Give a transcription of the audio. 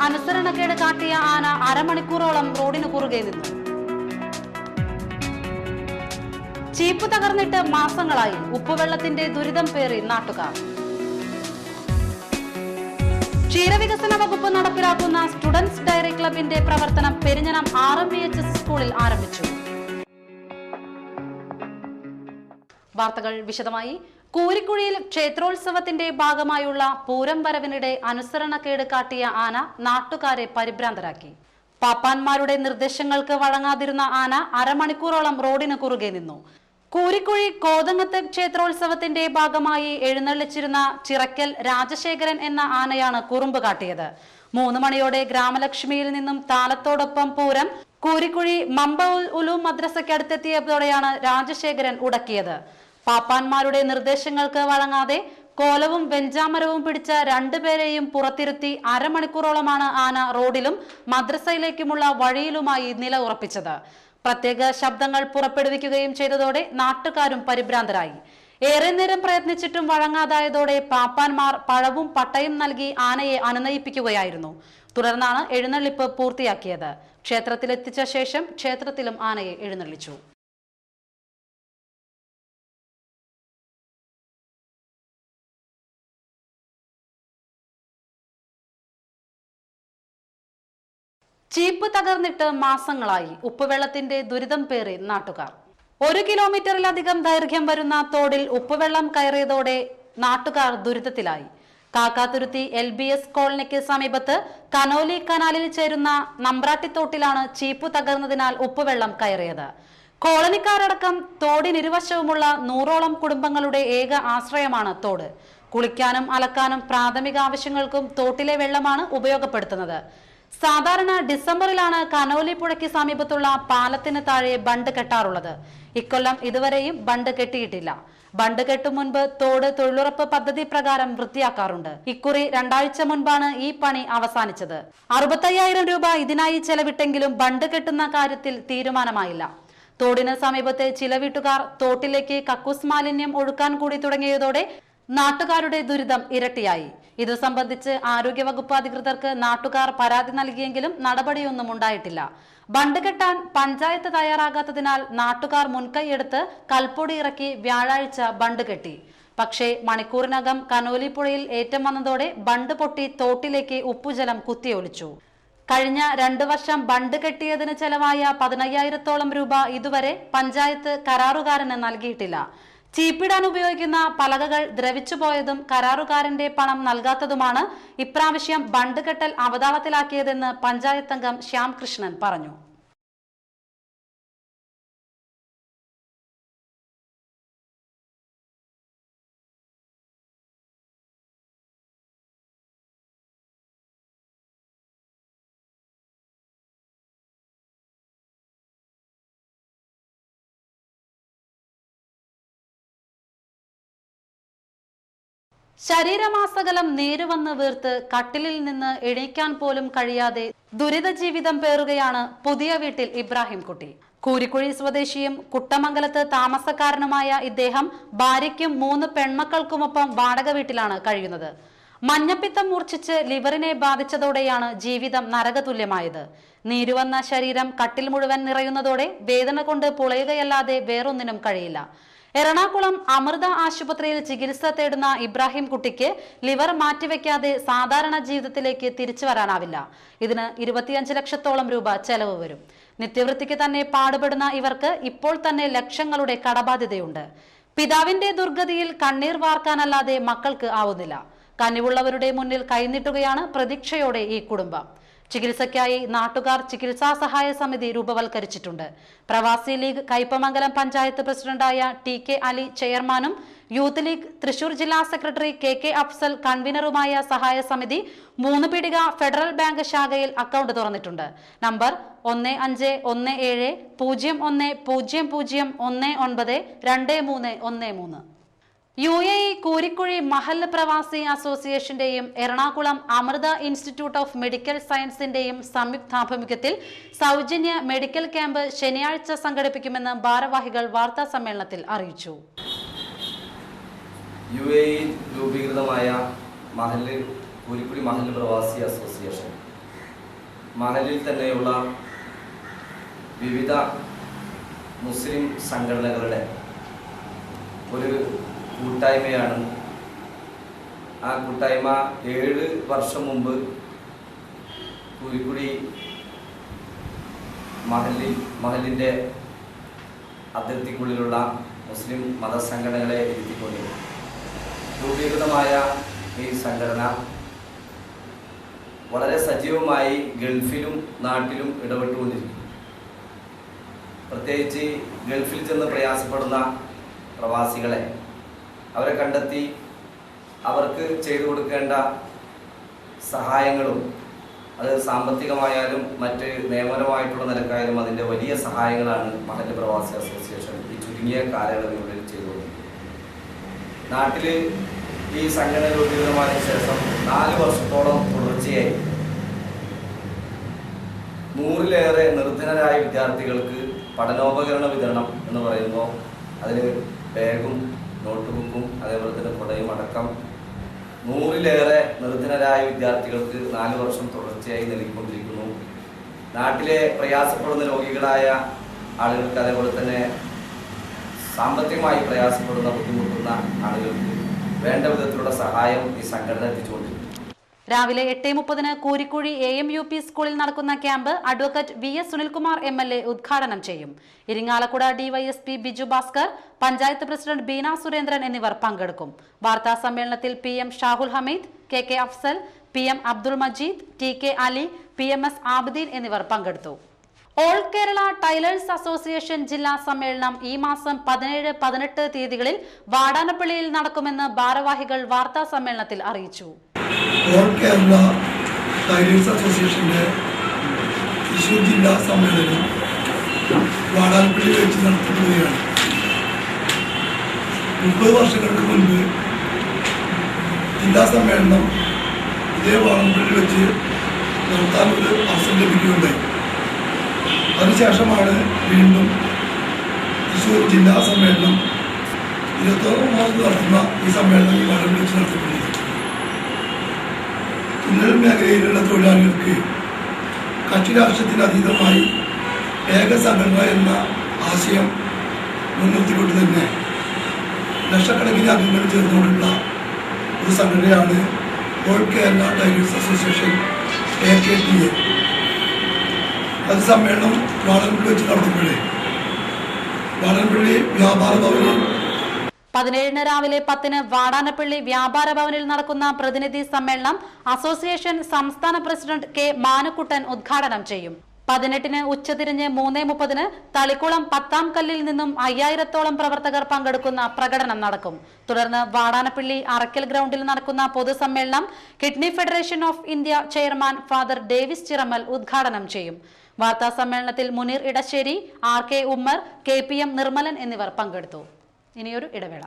അനുസരണക്കേട് കാട്ടിയ ആന അരമണിക്കൂറോളം റോഡിന് കുറുകെ നിന്നു. ചീപ്പ് തകർന്നിട്ട് മാസങ്ങളായി, ഉപ്പുവെള്ളത്തിന്റെ ദുരിതം പേറി നാട്ടുകാർ. ക്ഷീരവികസന വകുപ്പ് നടപ്പിലാക്കുന്ന സ്റ്റുഡൻസ് ഡയറി ക്ലബിന്റെ പ്രവർത്തനം പെരിഞ്ഞനം RMVHS സ്കൂളിൽ ആരംഭിച്ചു. വാർത്തകൾ വിശദമായി. കൂരിക്കുഴിയിൽ ക്ഷേത്രോത്സവത്തിന്റെ ഭാഗമായുള്ള പൂരം വരവിനിടെ അനുസരണക്കേട് കാട്ടിയ ആന നാട്ടുകാരെ പരിഭ്രാന്തരാക്കി. പാപ്പാന്മാരുടെ നിർദ്ദേശങ്ങൾക്ക് വഴങ്ങാതിരുന്ന ആന അരമണിക്കൂറോളം റോഡിന് കുറുകെ നിന്നു. കൂരിക്കുഴി കോതങ്ങത്ത് ക്ഷേത്രോത്സവത്തിന്റെ ഭാഗമായി എഴുന്നള്ളിച്ചിരുന്ന ചിറക്കൽ രാജശേഖരൻ എന്ന ആനയാണ് കുറുമ്പ് കാട്ടിയത്. 3 മണിയോടെ ഗ്രാമലക്ഷ്മിയിൽ നിന്നും താലത്തോടൊപ്പം പൂരം കൂരിക്കുഴി മമ്പ ഉലൂം മദ്രസയ്ക്ക് അടുത്തെത്തിയതോടെയാണ് രാജശേഖരൻ ഉടക്കിയത്. പാപ്പാന്മാരുടെ നിർദ്ദേശങ്ങൾക്ക് വഴങ്ങാതെ കോലവും വെഞ്ചാമരവും പിടിച്ച 2 പേരെയും പുറത്തിരുത്തി അരമണിക്കൂറോളമാണ് ആന റോഡിലും മദ്രസയിലേക്കുമുള്ള വഴിയിലുമായി നില ഉറപ്പിച്ചത്. പ്രത്യേക ശബ്ദങ്ങൾ പുറപ്പെടുവിക്കുകയും ചെയ്തതോടെ നാട്ടുകാരും പരിഭ്രാന്തരായി. ഏറെ നേരം പ്രയത്നിച്ചിട്ടും വഴങ്ങാതായതോടെ പാപ്പാന്മാർ പഴവും പട്ടയും നൽകി ആനയെ അനുനയിപ്പിക്കുകയായിരുന്നു. തുടർന്നാണ് എഴുന്നള്ളിപ്പ് പൂർത്തിയാക്കിയത്. ക്ഷേത്രത്തിലെത്തിച്ച ശേഷം ക്ഷേത്രത്തിലും ആനയെ എഴുന്നള്ളിച്ചു. ചീപ്പ് തകർന്നിട്ട് മാസങ്ങളായി, ഉപ്പുവെള്ളത്തിന്റെ ദുരിതം പേറി നാട്ടുകാർ. 1 കിലോമീറ്ററിലധികം ദൈർഘ്യം വരുന്ന തോടിൽ ഉപ്പുവെള്ളം കയറിയതോടെ നാട്ടുകാർ ദുരിതത്തിലായി. കാക്കാതുരുത്തി LBS കോളനിക്ക് സമീപത്ത് കനോലി കനാലിൽ ചേരുന്ന നമ്പ്രാട്ടിത്തോട്ടിലാണ് ചീപ്പ് തകർന്നതിനാൽ ഉപ്പുവെള്ളം കയറിയത്. കോളനിക്കാരടക്കം തോടിനിരുവശവുമുള്ള 100ഓളം കുടുംബങ്ങളുടെ ഏക ആശ്രയമാണ് തോട്. കുളിക്കാനും അലക്കാനും പ്രാഥമിക ആവശ്യങ്ങൾക്കും തോട്ടിലെ വെള്ളമാണ് ഉപയോഗപ്പെടുത്തുന്നത്. സാധാരണ ഡിസംബറിലാണ് കനോലി പുഴയ്ക്ക് സമീപത്തുള്ള പാലത്തിന് താഴെ ബണ്ട് കെട്ടാറുള്ളത്. ഇക്കൊല്ലം ഇതുവരെയും ബണ്ട് കെട്ടിയിട്ടില്ല. ബണ്ട് കെട്ടും മുൻപ് തോട് തൊഴിലുറപ്പ് പദ്ധതി പ്രകാരം വൃത്തിയാക്കാറുണ്ട്. ഇക്കുറി 2 ആഴ്ച മുൻപാണ് ഈ പണി അവസാനിച്ചത്. 65,000 രൂപ ഇതിനായി ചെലവിട്ടെങ്കിലും ബണ്ട് കെട്ടുന്ന കാര്യത്തിൽ തീരുമാനമായില്ല. തോടിന് സമീപത്തെ ചില വീട്ടുകാർ തോട്ടിലേക്ക് കക്കൂസ് മാലിന്യം ഒഴുക്കാൻ കൂടി തുടങ്ങിയതോടെ നാട്ടുകാരുടെ ദുരിതം ഇരട്ടിയായി. ഇതു സംബന്ധിച്ച് ആരോഗ്യവകുപ്പ് അധികൃതർക്ക് നാട്ടുകാർ പരാതി നൽകിയെങ്കിലും നടപടിയൊന്നും ഉണ്ടായിട്ടില്ല. ബണ്ട് കെട്ടാൻ പഞ്ചായത്ത് തയ്യാറാകാത്തതിനാൽ നാട്ടുകാർ മുൻകൈയെടുത്ത് കൽപ്പൊടി ഇറക്കി വ്യാഴാഴ്ച ബണ്ട് കെട്ടി. പക്ഷേ മണിക്കൂറിനകം കനോലി പുഴയിൽ ഏറ്റം വന്നതോടെ ബണ്ട് പൊട്ടി തോട്ടിലേക്ക് ഉപ്പുജലം കുത്തിയൊലിച്ചു. കഴിഞ്ഞ 2 വർഷം ബണ്ട് കെട്ടിയതിന് ചെലവായ 15,000-ഓളം രൂപ ഇതുവരെ പഞ്ചായത്ത് കരാറുകാരന് നൽകിയിട്ടില്ല. ചീപ്പിടാൻ ഉപയോഗിക്കുന്ന പലകകൾ ദ്രവിച്ചു പോയതും കരാറുകാരന്റെ പണം നൽകാത്തതുമാണ് ഇപ്രാവശ്യം ബണ്ട് കെട്ടൽ അവതാളത്തിലാക്കിയതെന്ന് പഞ്ചായത്ത് അംഗം ശ്യാംകൃഷ്ണൻ പറഞ്ഞു. ശരീരമാസകലം നീരുവന്ന് വീർത്ത് കട്ടിലിൽ നിന്ന് എണീക്കാൻ പോലും കഴിയാതെ ദുരിത ജീവിതം പേറുകയാണ് പുതിയ വീട്ടിൽ ഇബ്രാഹിം കുട്ടി. കൂരിക്കുഴി സ്വദേശിയും കുട്ടമംഗലത്ത് താമസക്കാരനുമായ ഇദ്ദേഹം ഭാര്യയ്ക്കും 3 പെൺമക്കൾക്കുമൊപ്പം വാടക വീട്ടിലാണ് കഴിയുന്നത്. മഞ്ഞപ്പിത്തം മൂർച്ഛിച്ച് ലിവറിനെ ബാധിച്ചതോടെയാണ് ജീവിതം നരകതുല്യമായത്. നീരുവന്ന ശരീരം കട്ടിൽ മുഴുവൻ നിറയുന്നതോടെ വേദന കൊണ്ട് പുളയുകയല്ലാതെ വേറൊന്നിനും കഴിയില്ല. എറണാകുളം അമൃത ആശുപത്രിയിൽ ചികിത്സ തേടുന്ന ഇബ്രാഹിം കുട്ടിക്ക് ലിവർ മാറ്റിവെക്കാതെ സാധാരണ ജീവിതത്തിലേക്ക് തിരിച്ചു വരാനാവില്ല. ഇതിന് 25 ലക്ഷത്തോളം രൂപ ചെലവ് വരും. നിത്യവൃത്തിക്ക് തന്നെ പാടുപെടുന്ന ഇവർക്ക് ഇപ്പോൾ തന്നെ ലക്ഷങ്ങളുടെ കടബാധ്യതയുണ്ട്. പിതാവിന്റെ ദുർഗതിയിൽ കണ്ണീർ വാർക്കാനല്ലാതെ മക്കൾക്ക് ആവുന്നില്ല. കനിവുള്ളവരുടെ മുന്നിൽ കൈനീട്ടുകയാണ് പ്രതീക്ഷയോടെ ഈ കുടുംബം. ചികിത്സയ്ക്കായി നാട്ടുകാർ ചികിത്സാ സഹായ സമിതി രൂപവൽക്കരിച്ചിട്ടുണ്ട്. പ്രവാസി ലീഗ് കയ്പമംഗലം പഞ്ചായത്ത് പ്രസിഡന്റായ TK അലി ചെയർമാനും യൂത്ത് ലീഗ് തൃശൂർ ജില്ലാ സെക്രട്ടറി KK അഫ്സൽ കൺവീനറുമായ സഹായ സമിതി 3 പീടിക ഫെഡറൽ ബാങ്ക് ശാഖയിൽ അക്കൗണ്ട് തുറന്നിട്ടുണ്ട്. നമ്പർ 15011000192313. UAE കൂരിക്കുഴി മഹല്ല് പ്രവാസി അസോസിയേഷന്റെയും Ernakulam Amrita institute of medical സയൻസിന്റെയും സംയുക്താഭിമുഖ്യത്തിൽ സൗജന്യ മെഡിക്കൽ ക്യാമ്പ് ശനിയാഴ്ച സംഘടിപ്പിക്കുമെന്ന് ഭാരവാഹികൾ വാർത്താ സമ്മേളനത്തിൽ അറിയിച്ചു. UAE രൂപീകൃതമായ കൂരിക്കുഴി മഹല്ല് പ്രവാസി അസോസിയേഷൻ മഹലിൽ തന്നെയുള്ള വിവിധ മുസ്ലിം സംഘടനകളുടെ ഒരു കൂട്ടായ്മയാണ്. ആ കൂട്ടായ്മ 7 വർഷം മുമ്പ് കുരിക്കുടി മഹലിൻ്റെ അതിർത്തിക്കുള്ളിലുള്ള മുസ്ലിം മതസംഘടനകളെ ഇരുത്തിക്കൊണ്ട് രൂപീകൃതമായ ഈ സംഘടന വളരെ സജീവമായി ഗൾഫിലും നാട്ടിലും ഇടപെട്ടുകൊണ്ടിരിക്കുന്നു. പ്രത്യേകിച്ച് ഗൾഫിൽ ചെന്ന് പ്രയാസപ്പെടുന്ന പ്രവാസികളെ അവരെ കണ്ടെത്തി അവർക്ക് ചെയ്തു കൊടുക്കേണ്ട സഹായങ്ങളും, അത് സാമ്പത്തികമായാലും മറ്റ് നിയമപരമായിട്ടുള്ള നിലക്കായാലും അതിൻ്റെ വലിയ സഹായങ്ങളാണ് മഹല്ല് പ്രവാസി അസോസിയേഷൻ ഈ ചുരുങ്ങിയ കാലയളവിനുള്ളിൽ ചെയ്തുകൊണ്ടിരിക്കുന്നത്. നാട്ടിൽ ഈ സംഘടന രൂപീകൃതമായതിനു ശേഷം 4 വർഷത്തോളം തുടർച്ചയായി 100-ലേറെ നിർധനരായ വിദ്യാർത്ഥികൾക്ക് പഠനോപകരണ വിതരണം എന്ന് പറയുമ്പോൾ അതിന് ബാഗും നോട്ട്ബുക്കും അതേപോലെ തന്നെ കുടയും അടക്കം 100-ലേറെ നിർധനരായ വിദ്യാർത്ഥികൾക്ക് 4 വർഷം തുടർച്ചയായി നൽകിക്കൊണ്ടിരിക്കുന്നു. നാട്ടിലെ പ്രയാസപ്പെടുന്ന രോഗികളായ ആളുകൾക്ക്, അതേപോലെ തന്നെ സാമ്പത്തികമായി പ്രയാസപ്പെടുന്ന ബുദ്ധിമുട്ടുന്ന ആളുകൾക്ക് വേണ്ട വിധത്തിലുള്ള സഹായം ഈ സംഘടന എത്തിച്ചുകൊണ്ടിരിക്കുന്നു. രാവിലെ 8:30 കൂരിക്കുഴി AMUP സ്കൂളിൽ നടക്കുന്ന camp advocate VS Sunilkumar MLA ഉദ്ഘാടനം ചെയ്യും. ഇരിങ്ങാലക്കുട DYSP ബിജു ഭാസ്കർ, പഞ്ചായത്ത് പ്രസിഡന്റ് ബീന സുരേന്ദ്രൻ എന്നിവർ പങ്കെടുക്കും. വാർത്താ സമ്മേളനത്തിൽ PM Shahul Hameed, KK Afsal, PM Abdul Majeed, TK Ali, PMS Abideen എന്നിവർ പങ്കെടുത്തു. ഓൾ കേരള ടൈലേഴ്സ് അസോസിയേഷൻ ജില്ലാ സമ്മേളനം ഈ മാസം 17, 18 തീയതികളിൽ വാടാനപ്പള്ളിയിൽ നടക്കുമെന്ന് ഭാരവാഹികൾ വാർത്താ സമ്മേളനത്തിൽ അറിയിച്ചു. ഓൾ കേരള ടൈലേഴ്സ് അസോസിയേഷന്റെ തൃശൂർ ജില്ലാ സമ്മേളനം വാടാനപ്പള്ളി വെച്ച് നടത്തപ്പെടുകയാണ്. 30 വർഷങ്ങൾക്ക് മുൻപ് ജില്ലാ സമ്മേളനം ഇതേ വാടാനപ്പള്ളി വെച്ച് നടത്താനൊരു അവസരം ലഭിക്കുകയുണ്ടായി. അതിനുശേഷമാണ് വീണ്ടും തൃശ്ശൂർ ജില്ലാ സമ്മേളനം 21 നടത്തുന്ന ഈ സമ്മേളനം ഈ വാടാനപ്പള്ളി വെച്ച് നടത്തപ്പെടുന്നത്. തുന്നൽ മേഖലയിലുള്ള തൊഴിലാളികൾക്ക് കക്ഷി രാഷ്ട്രത്തിന് അതീതമായി ഏക സംഘടന എന്ന ആശയം മുൻനിർത്തിക്കൊണ്ട് തന്നെ ലക്ഷക്കണക്കിന് അംഗങ്ങൾ ചേർന്നുകൊണ്ടുള്ള ഒരു സംഘടനയാണ് all Kerala tailors association AKTA. അത് സമ്മേളനം വാടാനപ്പള്ളി വെച്ച് നടത്തുമ്പോഴേ വാടാനപ്പള്ളി വ്യാപാര ഭവനിൽ 17 രാവിലെ 10 വാടാനപ്പള്ളി വ്യാപാര ഭവനിൽ നടക്കുന്ന പ്രതിനിധി സമ്മേളനം അസോസിയേഷൻ സംസ്ഥാന പ്രസിഡന്റ് K മാനക്കുട്ടൻ ഉദ്ഘാടനം ചെയ്യും. 18 ഉച്ചതിരിഞ്ഞ് 3:30 തളിക്കുളം 10-ാം കല്ലിൽ നിന്നും 5000-ഓളം പ്രവർത്തകർ പങ്കെടുക്കുന്ന പ്രകടനം നടക്കും. തുടർന്ന് വാടാനപ്പള്ളി അറക്കൽ ഗ്രൗണ്ടിൽ നടക്കുന്ന പൊതുസമ്മേളനം kidney federation of India chairman father Davis Chiramel ഉദ്ഘാടനം ചെയ്യും. വാർത്താ സമ്മേളനത്തിൽ മുനീർ ഇടശ്ശേരി, RK ഉമ്മർ, KPM നിർമ്മലൻ എന്നിവർ പങ്കെടുത്തു. ഇനിയൊരു ഇടവേള.